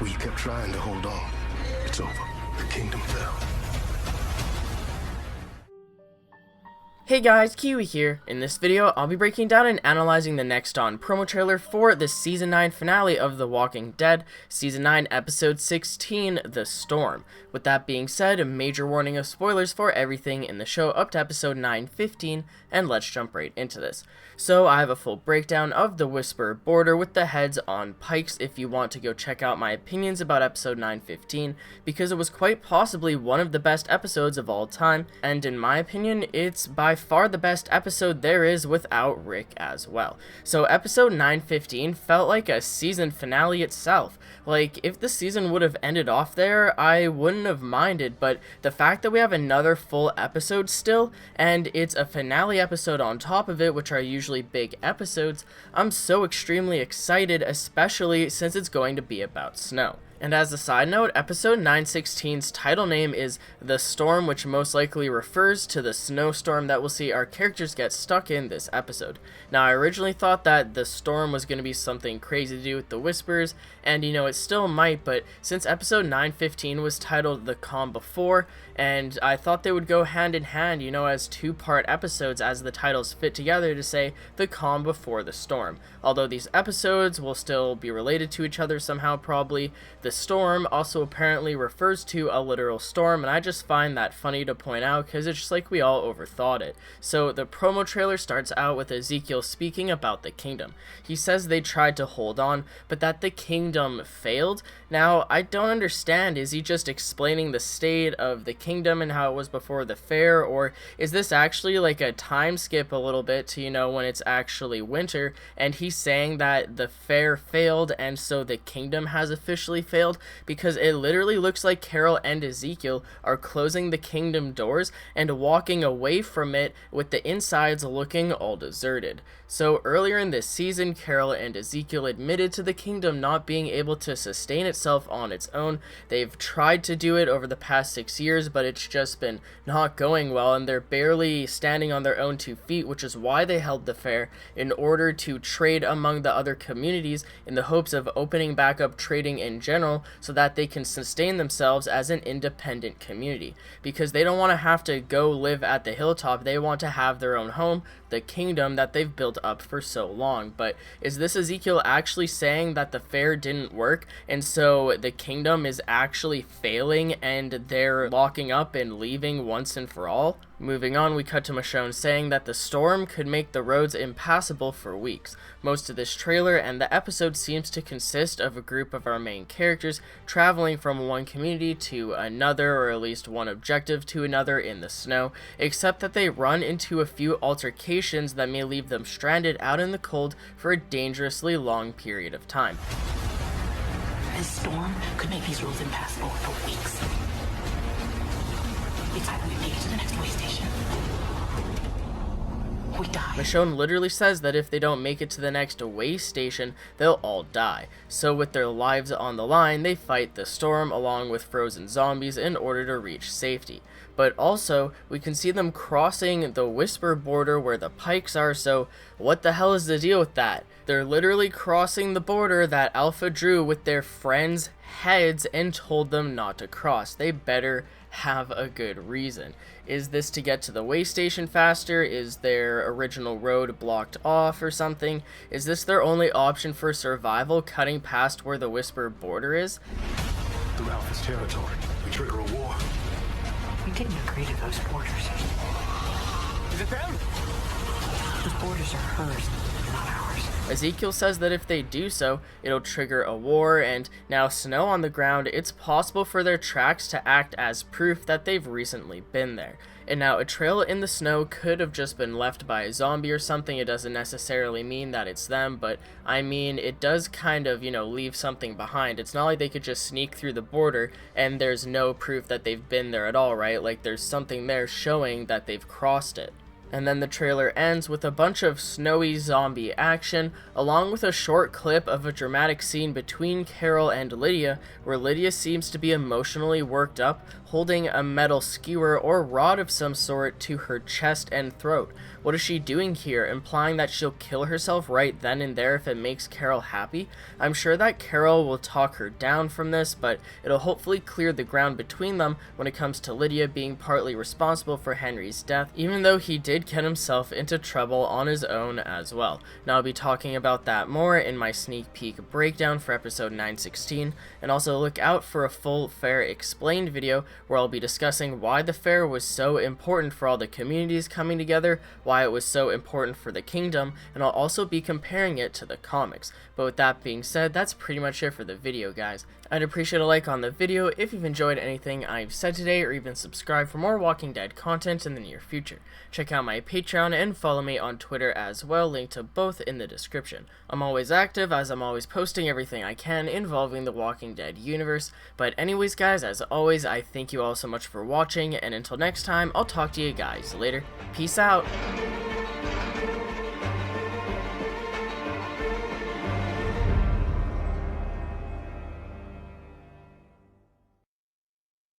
We kept trying to hold on. It's over. The kingdom fell. Hey guys, Kiwi here. In this video, I'll be breaking down and analyzing the next on promo trailer for the Season 9 finale of The Walking Dead, Season 9, Episode 16, The Storm. With that being said, a major warning of spoilers for everything in the show up to Episode 9:15, and let's jump right into this. So, I have a full breakdown of the Whisper border with the heads on pikes if you want to go check out my opinions about Episode 9:15, because it was quite possibly one of the best episodes of all time, and in my opinion, it's by far the best episode there is without Rick as well. So episode 9:15 felt like a season finale itself. Like, if the season would have ended off there, I wouldn't have minded, but the fact that we have another full episode still, and it's a finale episode on top of it, which are usually big episodes, I'm so extremely excited, especially since it's going to be about snow. And as a side note, episode 9:16's title name is The Storm, which most likely refers to the snowstorm that we'll see our characters get stuck in this episode. Now, I originally thought that the storm was going to be something crazy to do with the Whispers, and it still might, but since episode 9:15 was titled The Calm Before, and I thought they would go hand in hand, as two-part episodes as the titles fit together to say The Calm Before the Storm. Although these episodes will still be related to each other somehow, probably. The storm also apparently refers to a literal storm, and I just find that funny to point out because it's just like we all overthought it. So the promo trailer starts out with Ezekiel speaking about the kingdom. He says they tried to hold on, but that the kingdom failed. Now, I don't understand. Is he just explaining the state of the kingdom and how it was before the fair, or is this actually like a time skip a little bit to, when it's actually winter, and he's saying that the fair failed and so the kingdom has officially failed? Because it literally looks like Carol and Ezekiel are closing the kingdom doors and walking away from it with the insides looking all deserted. So earlier in this season, Carol and Ezekiel admitted to the kingdom not being able to sustain itself on its own. They've tried to do it over the past 6 years, but it's just been not going well, and they're barely standing on their own 2 feet, which is why they held the fair, in order to trade among the other communities in the hopes of opening back up trading in general so that they can sustain themselves as an independent community. Because they don't want to have to go live at the hilltop, they want to have their own home, the kingdom that they've built up for so long. But is this Ezekiel actually saying that the fair didn't work, and so the kingdom is actually failing and they're locking up and leaving once and for all? Moving on, we cut to Michonne saying that the storm could make the roads impassable for weeks. Most of this trailer and the episode seems to consist of a group of our main characters traveling from one community to another, or at least one objective to another in the snow, except that they run into a few altercations that may leave them stranded out in the cold for a dangerously long period of time. This storm could make these roads impassable for weeks. It's time we make it to the next way station. We die. Michonne literally says that if they don't make it to the next way station, they'll all die. So with their lives on the line, they fight the storm along with frozen zombies in order to reach safety. But also, we can see them crossing the Whisper border where the pikes are, so what the hell is the deal with that? They're literally crossing the border that Alpha drew with their friends' heads and told them not to cross. They better have a good reason. Is this to get to the way station faster? Is their original road blocked off or something? Is this their only option for survival, cutting past where the Whisper border is? Through Alpha's territory, we trigger a war. We didn't agree to those borders. Is it them? Those borders are hers, not ours. Ezekiel says that if they do so, it'll trigger a war, and now snow on the ground, it's possible for their tracks to act as proof that they've recently been there. And now a trail in the snow could have just been left by a zombie or something. It doesn't necessarily mean that it's them, but I mean, it does kind of, leave something behind. It's not like they could just sneak through the border and there's no proof that they've been there at all, right? Like, there's something there showing that they've crossed it. And then the trailer ends with a bunch of snowy zombie action, along with a short clip of a dramatic scene between Carol and Lydia, where Lydia seems to be emotionally worked up, holding a metal skewer or rod of some sort to her chest and throat. What is she doing here, implying that she'll kill herself right then and there if it makes Carol happy? I'm sure that Carol will talk her down from this, but it'll hopefully clear the ground between them when it comes to Lydia being partly responsible for Henry's death, even though he did get himself into trouble on his own as well. Now I'll be talking about that more in my sneak peek breakdown for episode 916, and also look out for a full fair explained video where I'll be discussing why the fair was so important for all the communities coming together, why it was so important for the kingdom, and I'll also be comparing it to the comics. But with that being said, that's pretty much it for the video, guys. I'd appreciate a like on the video if you've enjoyed anything I've said today, or even subscribe for more Walking Dead content in the near future. Check out my Patreon and follow me on Twitter as well, linked to both in the description. I'm always active, as I'm always posting everything I can involving the Walking Dead universe. But anyways, guys, as always, I thank you all so much for watching, and until next time, I'll talk to you guys later. Peace out!